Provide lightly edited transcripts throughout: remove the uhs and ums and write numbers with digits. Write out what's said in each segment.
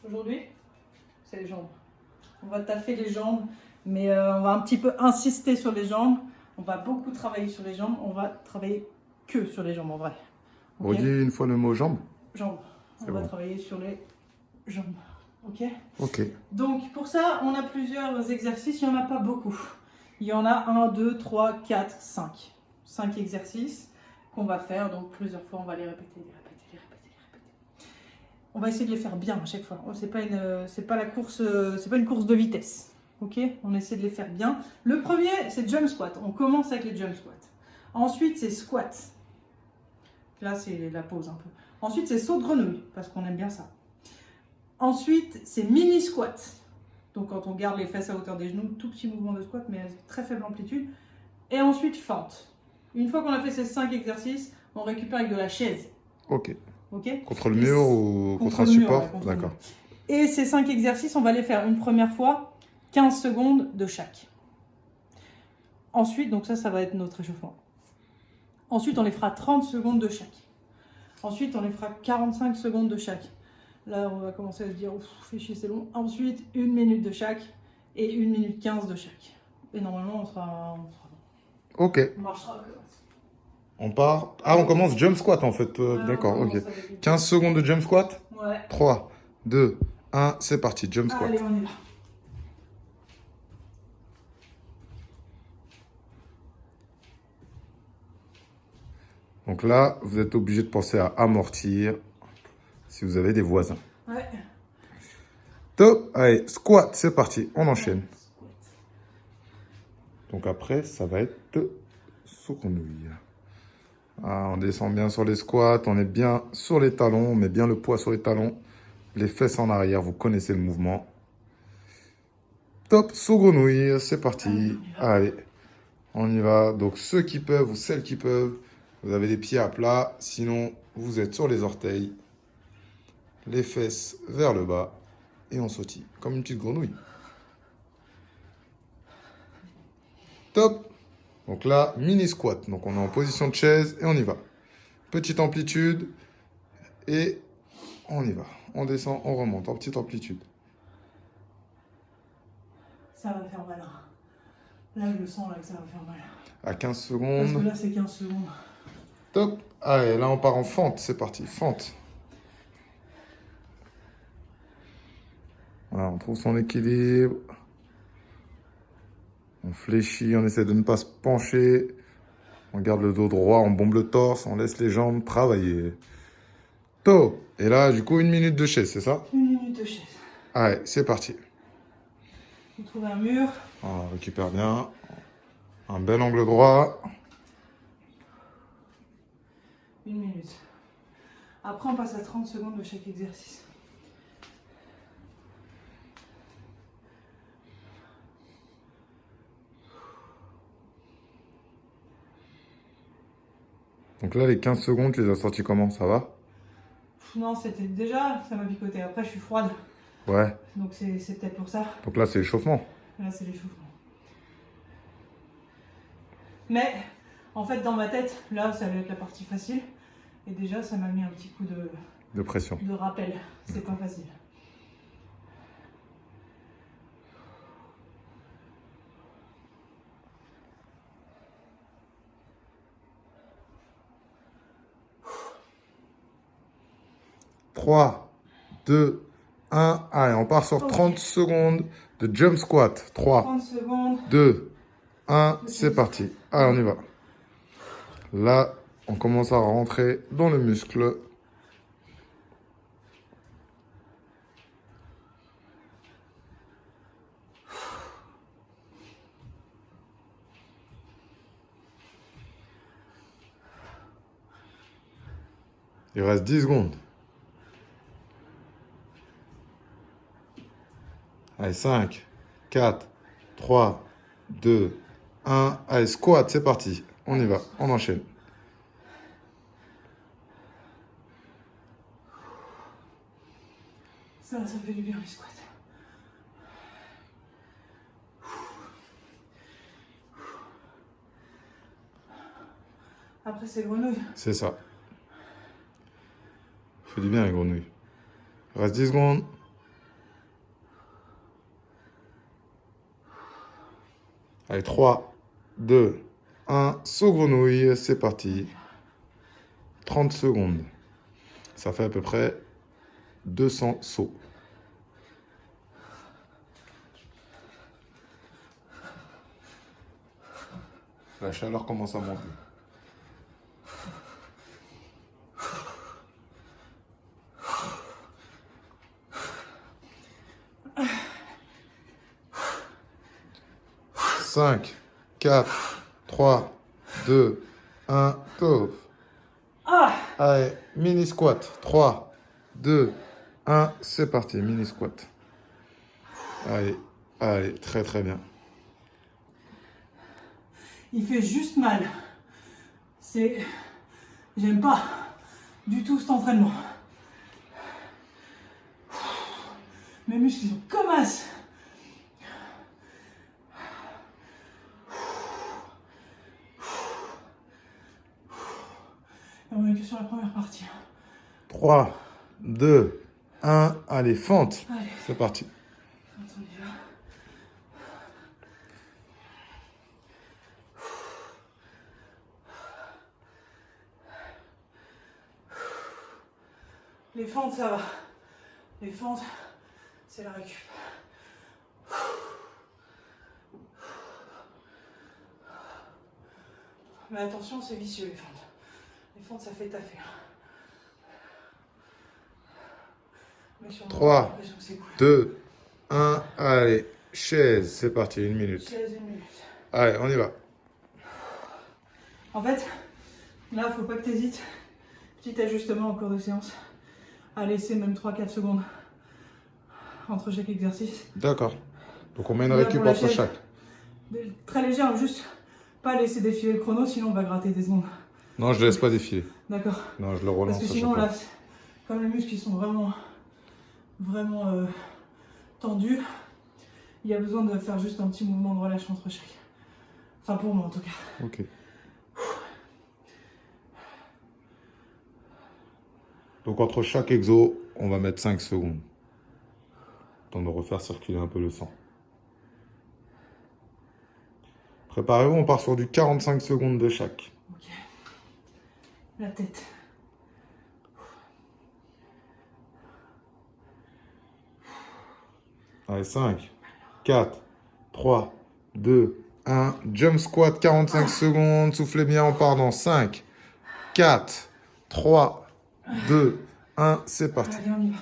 Aujourd'hui, c'est les jambes. On va taffer les jambes, mais on va un petit peu insister sur les jambes. On va beaucoup travailler sur les jambes. On va travailler que sur les jambes en vrai. On dit une fois le mot jambes. Jambes. On va bon. travailler sur les jambes. Ok. Ok. Donc pour ça, on a plusieurs exercices. Il n'y en a pas beaucoup. Il y en a 1, 2, 3, 4, 5. 5 exercices qu'on va faire. Donc plusieurs fois, on va les répéter, les répéter, les répéter, les répéter. On va essayer de les faire bien à chaque fois. C'est pas une course de vitesse. Ok. On essaie de les faire bien. Le premier, c'est jump squat. On commence avec les jump squats. Ensuite, c'est squat. Là, c'est la pause un peu. Ensuite, c'est saut de grenouille, parce qu'on aime bien ça. Ensuite, c'est mini squat. Donc, quand on garde les fesses à hauteur des genoux, tout petit mouvement de squat, mais à très faible amplitude. Et ensuite, fente. Une fois qu'on a fait ces 5 exercices, on récupère avec de la chaise. Ok. Ok. Contre le mur ou contre un support? D'accord. Et ces 5 exercices, on va les faire une première fois, 15 secondes de chaque. Ensuite, donc ça va être notre échauffement. Ensuite, on les fera 30 secondes de chaque. Ensuite, on les fera 45 secondes de chaque. Là, on va commencer à se dire, ouf, fait chier, c'est long. Ensuite, 1 minute de chaque et 1 minute 15 de chaque. Et normalement, on sera bon. Ok. On marchera. On part. Ah, on commence jump squat en fait. D'accord, ok. 15 secondes de jump squat. Ouais. 3, 2, 1, c'est parti. Jump squat. Allez, on y va. Donc là, vous êtes obligé de penser à amortir si vous avez des voisins. Ouais. Top. Allez, squat, c'est parti. On enchaîne. Donc après, ça va être sous grenouille. Ah, on descend bien sur les squats, on est bien sur les talons, on met bien le poids sur les talons. Les fesses en arrière, vous connaissez le mouvement. Top, sous grenouille, c'est parti. Allez, on y va. Donc ceux qui peuvent ou celles qui peuvent, vous avez les pieds à plat. Sinon, vous êtes sur les orteils. Les fesses vers le bas. Et on sautille, comme une petite grenouille. Top. Donc là, mini squat. Donc on est en position de chaise et on y va. Petite amplitude. Et on y va. On descend, on remonte en petite amplitude. Ça va faire mal. Là, je le sens là, que ça va faire mal. À 15 secondes. Parce que là, c'est 15 secondes. Top. Allez, là, on part en fente. C'est parti. Fente. Voilà, on trouve son équilibre. On fléchit, on essaie de ne pas se pencher. On garde le dos droit, on bombe le torse, on laisse les jambes travailler. Top. Et là, du coup, 1 minute de chaise, c'est ça? 1 minute de chaise. Allez, c'est parti. On trouve un mur. On récupère bien. Un bel angle droit. 1 minute. Après, on passe à 30 secondes de chaque exercice. Donc là, les 15 secondes, tu les as sortis comment? Ça va? Non, c'était déjà, ça m'a picoté. Après, je suis froide. Ouais. Donc, c'est peut-être pour ça. Donc là, c'est l'échauffement. Là, c'est l'échauffement. Mais, en fait, dans ma tête, là, ça va être la partie facile. Et déjà, ça m'a mis un petit coup De pression. de rappel. C'est pas facile. Trois, 2, 1. Allez, on part sur 30 secondes de jump squat. 3, 30 secondes. 2, 1. C'est parti. Allez, on y va. Là, on commence à rentrer dans le muscle. Il reste 10 secondes. Allez, 5, 4, 3, 2, 1. Allez, squat, c'est parti. On y va, on enchaîne. Ça fait du bien les squats. Après, c'est grenouille. C'est ça. Fait du bien les grenouilles. Il reste 10 secondes. Allez, 3, 2, 1. Saut grenouille, c'est parti. 30 secondes. Ça fait à peu près 200 sauts. La chaleur commence à monter. Cinq, 4, 3, 2, 1, top. Ah, Allez, mini squat. 3, 2, 1, c'est parti, mini squat. Allez, allez, très très bien. il fait juste mal. J'aime pas du tout cet entraînement. Mes muscles ils sont comme as. Et on est que sur la première partie. 3, 2, 1, allez, fente. Allez. C'est parti. On y va. Les fentes, ça va. Les fentes, c'est la récup. Mais attention, c'est vicieux les fentes. Les fentes, ça fait taffer. Mais sur le moment, 3, j'ai l'impression que c'est cool. 2, 1, allez, chaise, c'est parti, 1 minute. 16 minutes. Allez, on y va. En fait, là, faut pas que tu hésites. Petit ajustement en cours de séance. À laisser même 3-4 secondes entre chaque exercice. D'accord. Donc on met une Là, récup pour la entre chaise, chaque. Très léger, hein, juste pas laisser défiler le chrono, sinon on va gratter des secondes. Non, je ne laisse pas défiler. D'accord. Non, je le relance Parce que à sinon, chaque là, fois. comme les muscles ils sont vraiment tendus, il y a besoin de faire juste un petit mouvement de relâche entre chaque. Enfin, pour moi en tout cas. Ok. Donc entre chaque exo, on va mettre 5 secondes. Temps de refaire circuler un peu le sang. Préparez-vous, on part sur du 45 secondes de chaque. Ok. La tête. Allez, 5, 4, 3, 2, 1. Jump squat, 45 secondes. Soufflez bien, on part dans 5, 4, 3, 2, 1. C'est parti. Allez, on y va.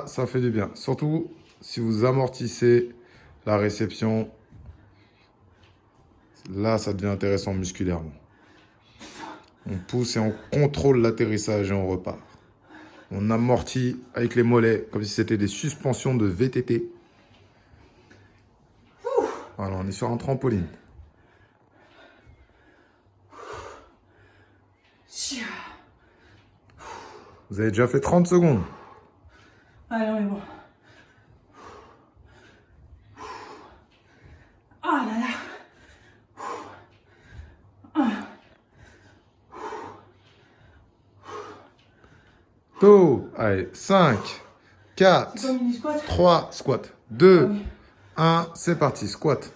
Ça fait du bien. Surtout si vous amortissez la réception. Là, ça devient intéressant musculairement. On pousse et on contrôle l'atterrissage et on repart. On amortit avec les mollets comme si c'était des suspensions de VTT. Voilà, on est sur un trampoline. Vous avez déjà fait 30 secondes. Allez, on est bon. Ah là là. Tôt. Allez, 5, 4, C'est quoi mini squat? 3, squat. 2, Ah oui. 1, c'est parti, squat.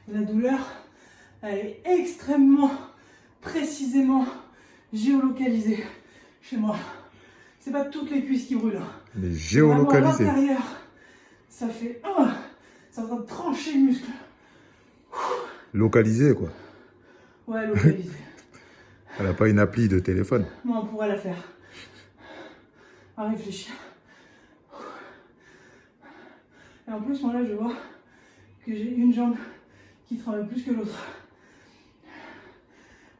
La douleur, elle est extrêmement précisément géolocalisée chez moi. C'est pas toutes les cuisses qui brûlent. Mais Vraiment à géolocalisé. l'intérieur, ça fait c'est en train de trancher le muscle. Localisé, quoi. Ouais, localisé. Elle n'a pas une appli de téléphone. Moi, on pourrait la faire. À réfléchir. Et en plus, moi là, je vois que j'ai une jambe qui travaille plus que l'autre.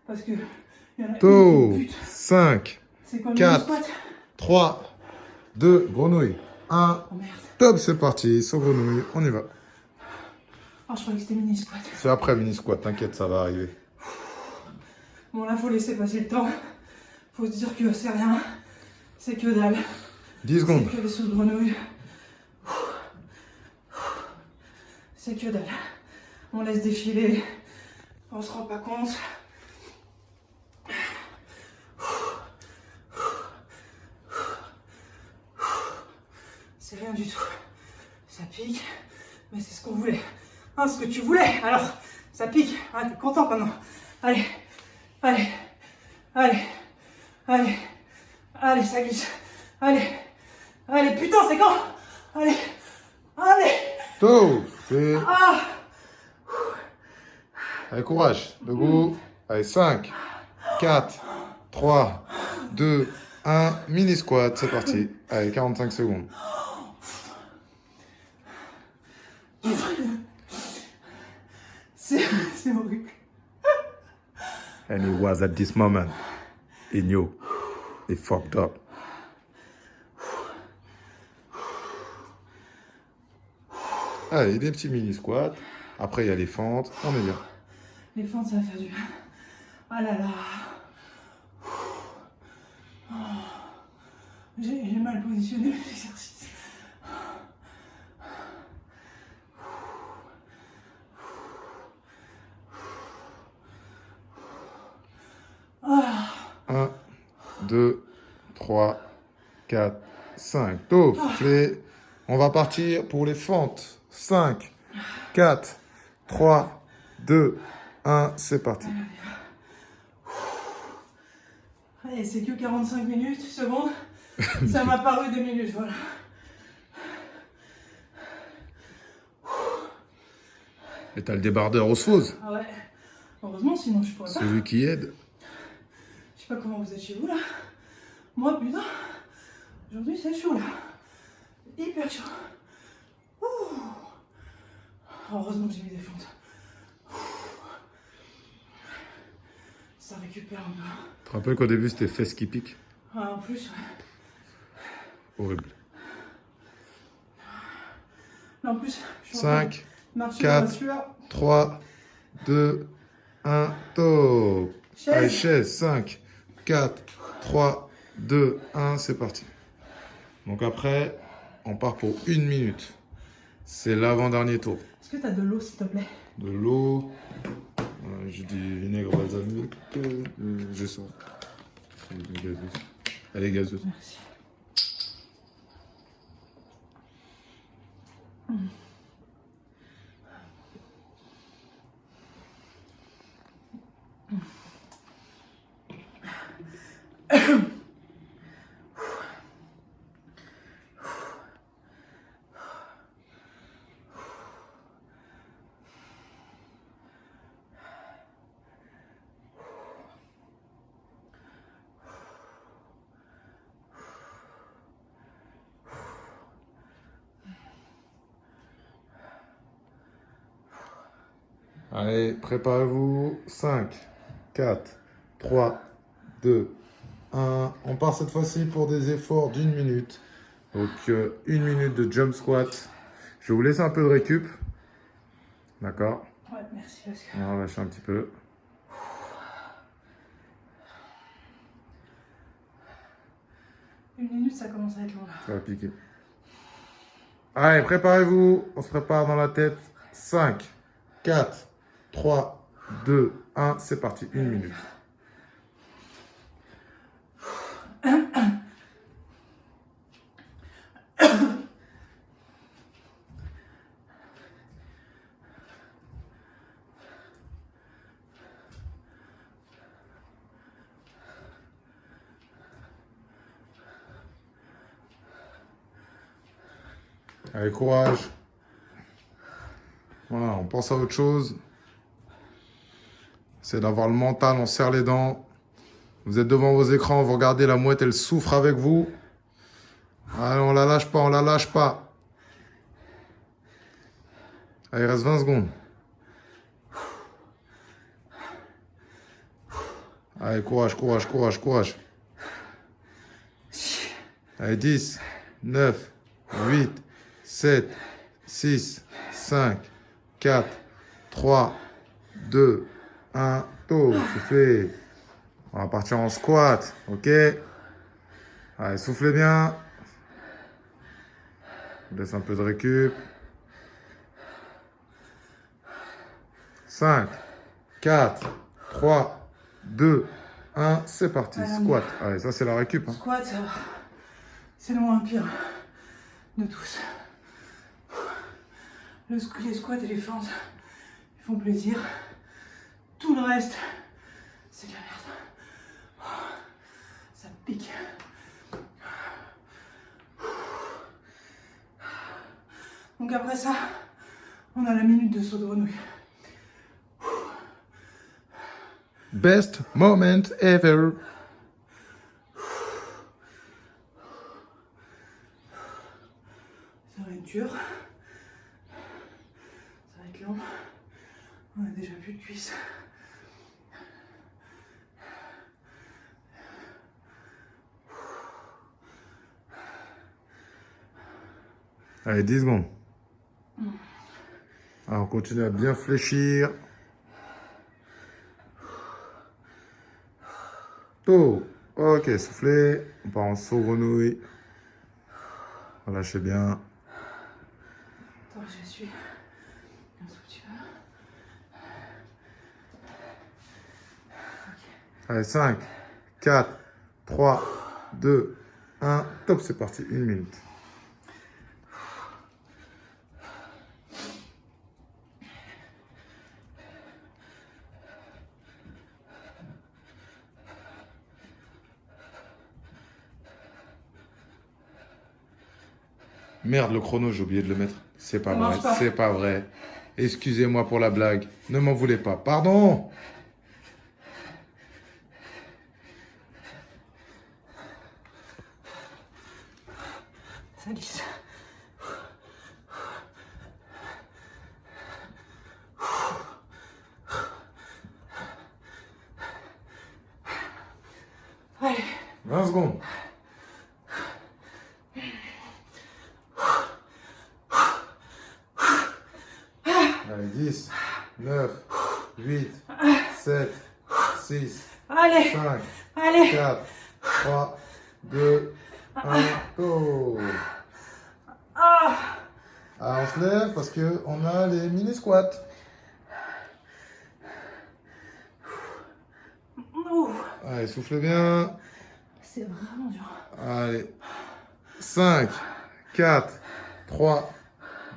Parce que il y en a Tôt. une qui bute. 5, C'est quoi le 4. mini squat? 3, 2, grenouille. 1, Oh merde. top, c'est parti. Saut grenouille, on y va. Oh, je croyais que c'était mini squat. C'est après mini squat, t'inquiète, ça va arriver. Bon, là, faut laisser passer le temps. Faut se dire que c'est rien. C'est que dalle. 10 secondes. C'est que des sauts de grenouille. C'est que dalle. On laisse défiler. On se rend pas compte. 5, 4, 3, 2, 1. 2, 1, c'est rien du tout. Ça pique, mais c'est ce qu'on voulait. Hein, ce que tu voulais. Alors, ça pique. Ah, t'es content maintenant. Allez, allez, allez, allez, allez, ça glisse. Allez, allez, putain, c'est quand? Allez, allez. Top. Soufflez. Ah, Allez, courage. Debout. Allez, 5, 4, 3, 2, 1. Mini squat, c'est parti. Allez, 45 secondes. c'est horrible. And it was at this moment, he knew he fucked up. Allez, des petits mini squats. Après, il y a les fentes. On est bien. Les fentes, ça va faire du bien. Ah là là. Oh. J'ai mal positionné l'exercice. Ah. 1, 2, 3, 4, 5. Top, soufflez. On va partir pour les fentes. 5, 4, 3, 2, 1. C'est parti. Allez, c'est que 45 minutes, secondes. Ça m'a paru des minutes, voilà. Et t'as le débardeur osmose. Ah ouais. Heureusement, sinon je pourrais pas. Celui qui aide. Je sais pas comment vous êtes chez vous là. Moi, putain, aujourd'hui c'est chaud là. Hyper chaud. Ouh. Heureusement que j'ai mis des fentes. Ça récupère un peu. Tu te rappelles qu'au début c'était fesses qui piquent? Ah, en plus, ouais. Horrible. Mais en plus, je suis en train 5, de marcher 4, dans la sueur. 3, 2, 1, top. Chaise. Allez, chaise, 5, 4, 3, 2, 1, c'est parti. Donc après, on part pour 1 minute. C'est l'avant-dernier tour. Est-ce que t'as de l'eau, s'il te plaît? De l'eau. J'ai du vinaigre balsamique. Je sens. C'est une gazeuse. Elle est gazeuse. Merci. Allez, préparez-vous. 5, 4, 3, 2, 1. On part cette fois-ci pour des efforts d'1 minute. Donc, 1 minute de jump squat. Je vais vous laisser un peu de récup. D'accord? Ouais, merci parce que... On va lâcher un petit peu. Une minute, ça commence à être long là. Ça va piquer. Allez, préparez-vous. On se prépare dans la tête. 5, 4, 3, 2, 1. C'est parti. 1 minute. Allez, courage. Voilà, on pense à autre chose. C'est d'avoir le mental, on serre les dents. Vous êtes devant vos écrans, vous regardez la mouette, elle souffre avec vous. Allez, on la lâche pas, on la lâche pas. Allez, il reste 20 secondes. Allez, courage, courage, courage, courage. Allez, 10, 9, 8, 7, 6, 5, 4, 3, 2, 1. Tôt, soufflez. On va partir en squat, ok? Allez, soufflez bien. On laisse un peu de récup. 5, 4, 3, 2, 1. C'est parti, squat. Allez, ça c'est la récup. Hein. Squat, c'est le moins pire. de tous. Les squats et les fentes, ils font plaisir. Tout le reste, c'est de la merde. Ça pique. Donc après ça, on a la minute de saut de grenouille. Best moment ever. Ça va être dur. Ça va être long. On a déjà plus de cuisses. Allez, 10 secondes. Alors, on continue à bien fléchir. Oh, ok, soufflez. On part en saut grenouille. Relâchez bien. Attends, je suis un tout petit peu. Allez, 5, 4, 3, 2, 1. Top, c'est parti. 1 minute. Merde, le chrono, j'ai oublié de le mettre. C'est pas Ça vrai, marche pas. c'est pas vrai. Excusez-moi pour la blague. Ne m'en voulez pas. Pardon. Ça glisse. Allez. 20 secondes. Allez, 10, 9, 8, 7, 6, Allez. 5, Allez. 4, 3, 2, 1, go. Ah. Ah, on se lève parce qu'on a les mini squats. Ouh. Allez, soufflez bien. C'est vraiment dur. Allez. 5, 4, 3,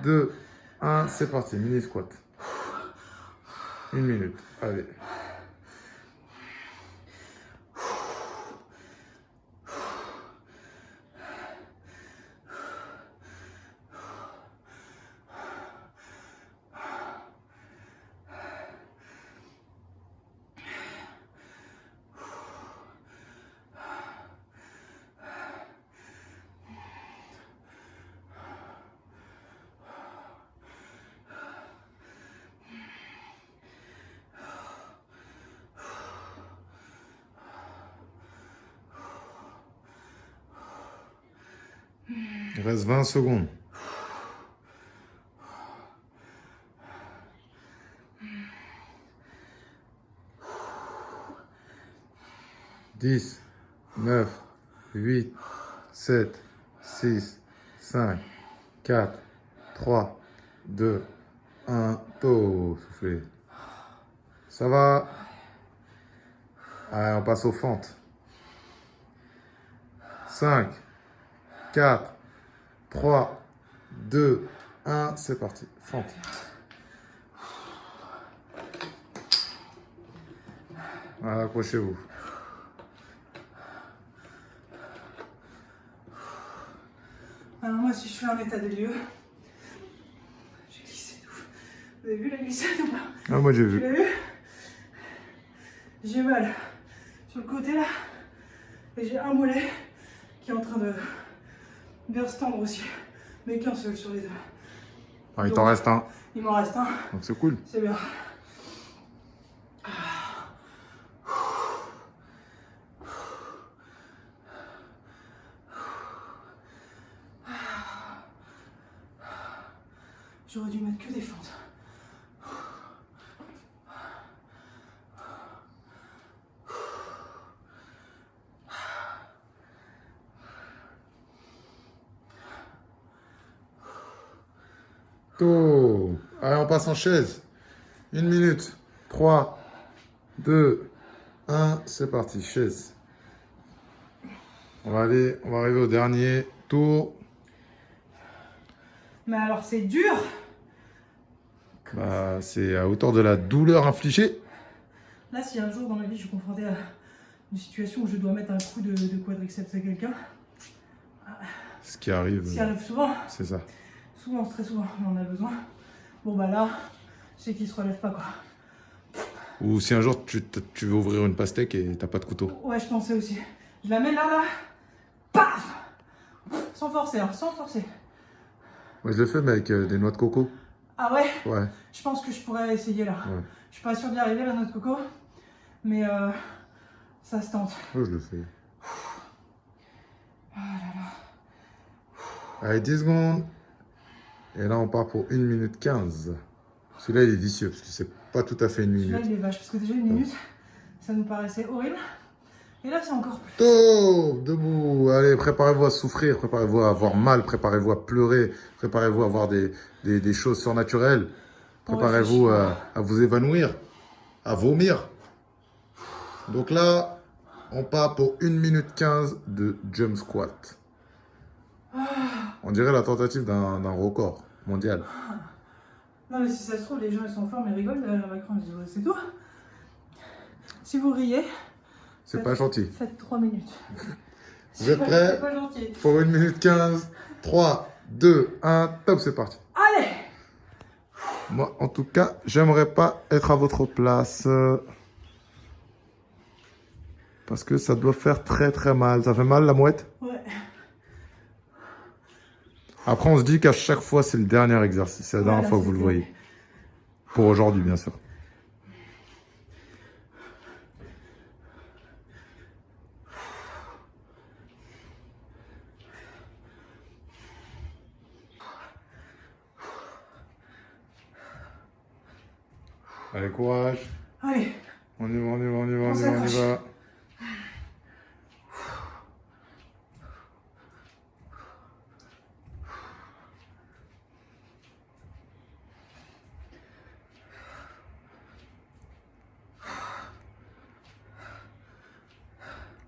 2, 1. C'est parti. Mini squat. 1 minute. Allez. Il reste 20 secondes. Dix, 9, 8, 7, 6, 5, 4, 3, 2, 1. Tôt, soufflez. Ça va? Allez, on passe aux fentes. 5, 4, 3, 2, 1. C'est parti. Fente. Voilà, accrochez-vous. Alors moi, si je fais un état des lieux, j'ai glissé de ouf. Vous avez vu la glissade ou pas? Ah, moi j'ai Tu vu. l'as vu? J'ai mal sur le côté là. Et j'ai un mollet qui est en train de bien se tendre aussi. Mais qu'un seul sur les deux. Ah, il t'en reste un. Il m'en reste un. Donc c'est cool. C'est bien. J'aurais dû mettre que des fentes. Tôt. Allez, on passe en chaise. 1 minute. 3, 2, 1. C'est parti. Chaise. On va arriver au dernier tour. Mais alors, c'est dur. Bah, c'est à hauteur de la douleur infligée. Là, si un jour dans ma vie je suis confrontée à une situation où je dois mettre un coup de quadriceps à quelqu'un, Ce qui arrive. ce qui arrive souvent, C'est ça. souvent, très souvent, on en a besoin. Bon, bah là, je sais qu'il se relève pas, quoi. Ou si un jour tu veux ouvrir une pastèque et t'as pas de couteau. Ouais, je pensais aussi. Je la mets là. Paf! Sans forcer, hein, sans forcer. Moi, je le fais, mais avec des noix de coco. Ah ouais? Ouais. Je pense que je pourrais essayer là. Ouais. Je suis pas sûre d'y arriver, la noix de coco. Mais ça se tente. Moi, je le fais. Ah là là. Allez, 10 secondes. Et là, on part pour 1 minute 15. Celui-là, il est vicieux, parce que c'est pas tout à fait une Celui-là, minute. il est vache, parce que déjà une minute, ça nous paraissait horrible. Et là, c'est encore plus. Tôt, debout. Allez, préparez-vous à souffrir, préparez-vous à avoir mal, préparez-vous à pleurer, préparez-vous à avoir des choses surnaturelles. Préparez-vous à vous évanouir, à vomir. Donc là, on part pour 1 minute 15 de jump squat. On dirait la tentative d'un record mondial. Non, mais si ça se trouve, les gens ils sont en forme, ils rigolent derrière l'écran, ils disent ouais, c'est tout. Si vous riez, C'est pas gentil. faites 3 minutes. Vous êtes prêts? C'est pas gentil. Pour 1 minute 15. 3, 2, 1, top, c'est parti. Allez! Moi, en tout cas, j'aimerais pas être à votre place. Parce que ça doit faire très très mal. Ça fait mal la mouette? Ouais. Après, on se dit qu'à chaque fois, c'est le dernier exercice. C'est la dernière Voilà, fois que vous le c'est voyez. Pour aujourd'hui, bien sûr. Allez, courage. Allez. On y va, on y va, on y va, on y va, on y va.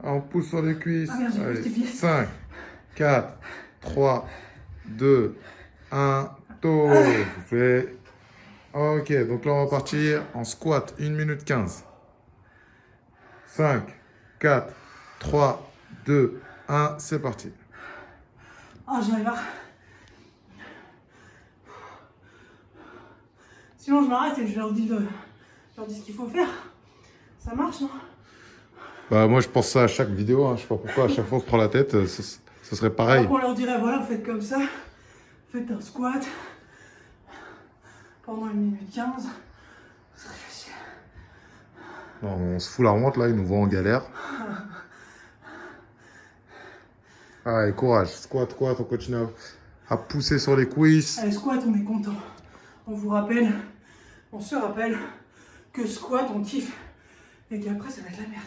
Ah, on pousse sur les cuisses. Ah merde, j'ai Allez, justifié. 5, 4, 3, 2, 1, tôt. Fait. Ok, donc là, on va partir en squat, 1 minute 15. 5, 4, 3, 2, 1, c'est parti. Ah, j'en ai marre. Sinon, je m'arrête et je leur dis ce qu'il faut faire. Ça marche, non? Bah, moi, je pense ça à chaque vidéo. Hein. Je sais pas pourquoi, à chaque fois on se prend la tête, ce serait pareil. Alors qu'on leur dirait, voilà, vous faites comme ça. Faites un squat pendant 1 minute 15. Ce serait facile. Non, on se fout la honte, là, ils nous voient en galère. Allez, courage. Squat, squat, on continue à pousser sur les cuisses. Allez, squat, on est content. On vous rappelle, on se rappelle que squat, on kiffe. Et qu'après, ça va être la merde.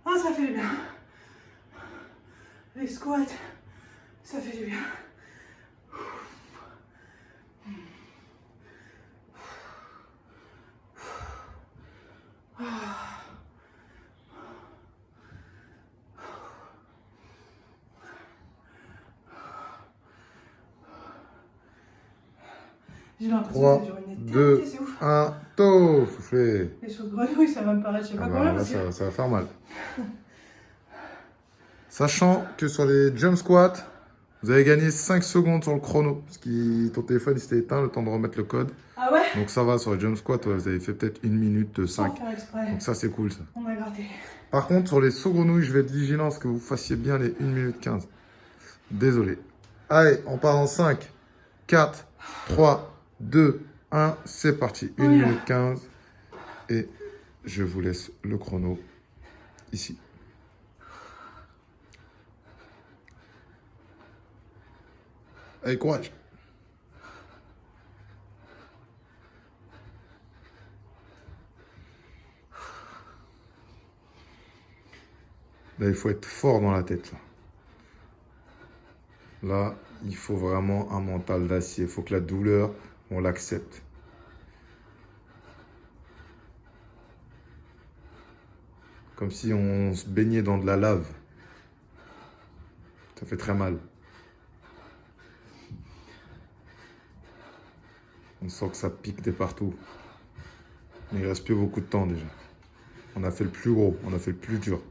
Ah, ça fait du bien. Les squats, ça fait du bien. J'ai l'impression 3, que ça dure une 2, éternité, c'est ouf. 1, tôt. Soufflez. Les sauts de grenouille, ça va me paraître, je sais pas Ah combien. bah, là, parce que- ça va faire mal. Sachant que sur les jump squats, vous avez gagné 5 secondes sur le chrono. Parce que ton téléphone il s'était éteint, le temps de remettre le code. Ah ouais? Donc ça va, sur les jump squats, ouais, vous avez fait peut-être 1 minute Sans 5. faire exprès. Donc ça, c'est cool, ça. On a gratté. Par contre, sur les sauts grenouilles, je vais être vigilant à ce que vous fassiez bien les 1 minute 15. Désolé. Allez, on part en 5, 4, 3, 2, 1. C'est parti. 1 Oui, là. minute 15. Et je vous laisse le chrono ici. Allez, courage. Là, il faut être fort dans la tête. Là, il faut vraiment un mental d'acier. Il faut que la douleur, on l'accepte. Comme si on se baignait dans de la lave. Ça fait très mal. On sent que ça pique de partout. Mais il reste plus beaucoup de temps déjà. On a fait le plus gros, on a fait le plus dur.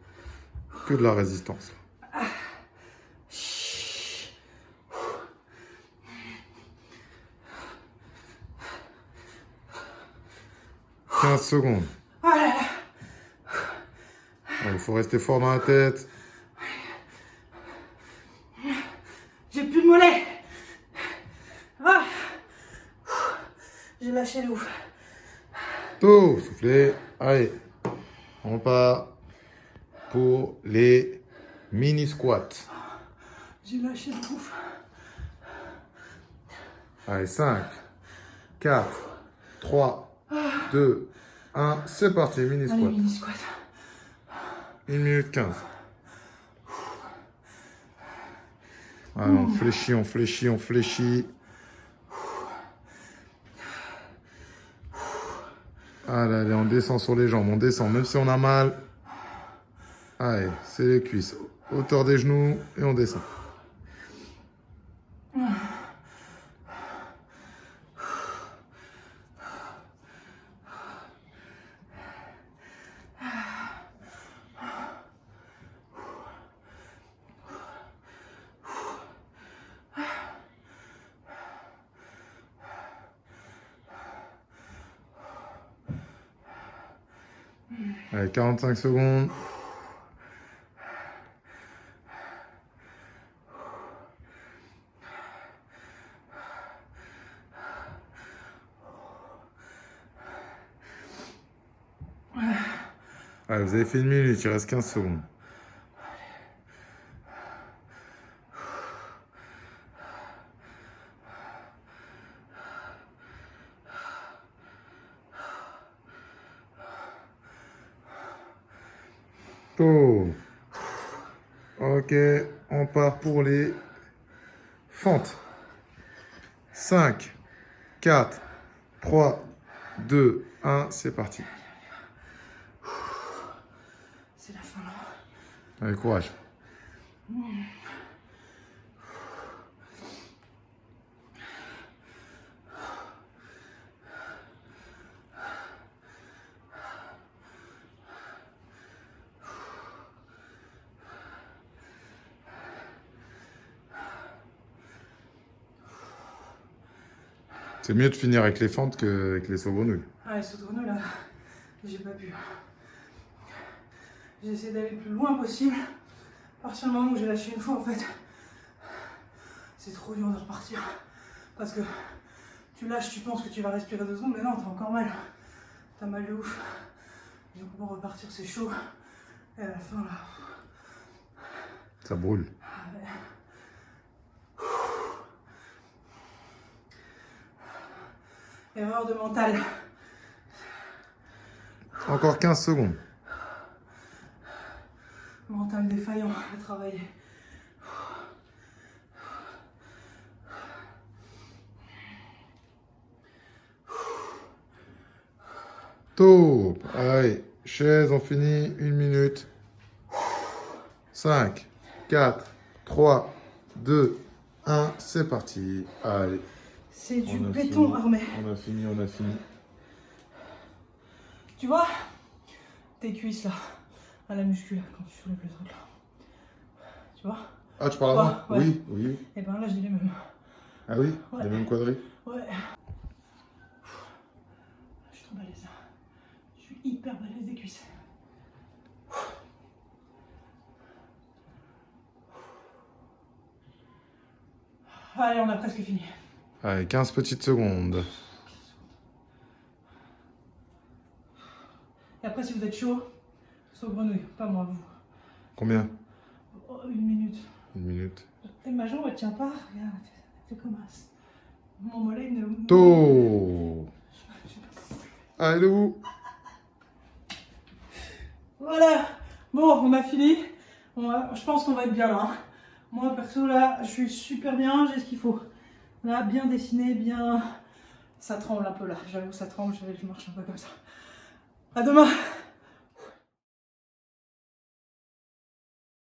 Que de la résistance. 15 secondes. Il faut rester fort dans la tête. J'ai plus de mollet. Ah. J'ai lâché l'ouf. Tout, soufflez. Allez, on part pour les mini squats. J'ai lâché l'ouf. Allez, 5, 4, 3, 2, 1. C'est parti, mini Allez, squat. mini squat. 1 minute 15. Allez, on fléchit, on fléchit, on fléchit. Allez, allez, on descend sur les jambes, on descend, même si on a mal. Allez, c'est les cuisses. Hauteur des genoux et on descend. Allez, 45 secondes. Allez, vous avez fait 1 minute, il reste 15 secondes. Oh. Ok, on part pour les fentes. 5, 4, 3, 2, 1, c'est parti. C'est la fin là. Allez, courage. C'est mieux de finir avec les fentes qu'avec les saugrenouilles. Ah, les sauts de grenouille là, j'ai pas pu. J'ai essayé d'aller le plus loin possible. À partir du moment où j'ai lâché une fois, en fait, c'est trop dur de repartir. Parce que tu lâches, tu penses que tu vas respirer 2 secondes, mais non, t'as encore mal. T'as mal de ouf. Du coup, pour repartir, c'est chaud. Et à la fin, là. Ça brûle. Ah ouais. Erreur de mental. Encore 15 secondes. Mental défaillant à travailler. Top. Allez, chaise, on finit 1 minute. 5, 4, 3, 2, 1, c'est parti. Allez. C'est du On a béton fini. armé. On a fini, on a fini. Tu vois, tes cuisses là, à la muscu là, quand tu soulèves les autres là. Tu vois? Ah, tu parles à moi? Ouais. Oui, oui. Et ben là, j'ai les mêmes. Ah oui? Ouais. Les mêmes quadrilles? Ouais. Je suis trop balèze. Je suis hyper balèze des cuisses. Allez, on a presque fini. Allez, 15 petites secondes. Et après, si vous êtes chaud, saut grenouille, pas moi, vous. Combien? Oh, 1 minute. 1 minute. Et ma jambe, elle tient pas. Regarde, c'est comme ça. Mon mollet ne. To. Allez, debout. Voilà. Bon, on a fini. Je pense qu'on va être bien là. Hein. Moi, perso, là, je suis super bien. J'ai ce qu'il faut. Là, bien dessiné, bien... Ça tremble un peu là. J'avoue, ça tremble. Je marche un peu comme ça. À demain.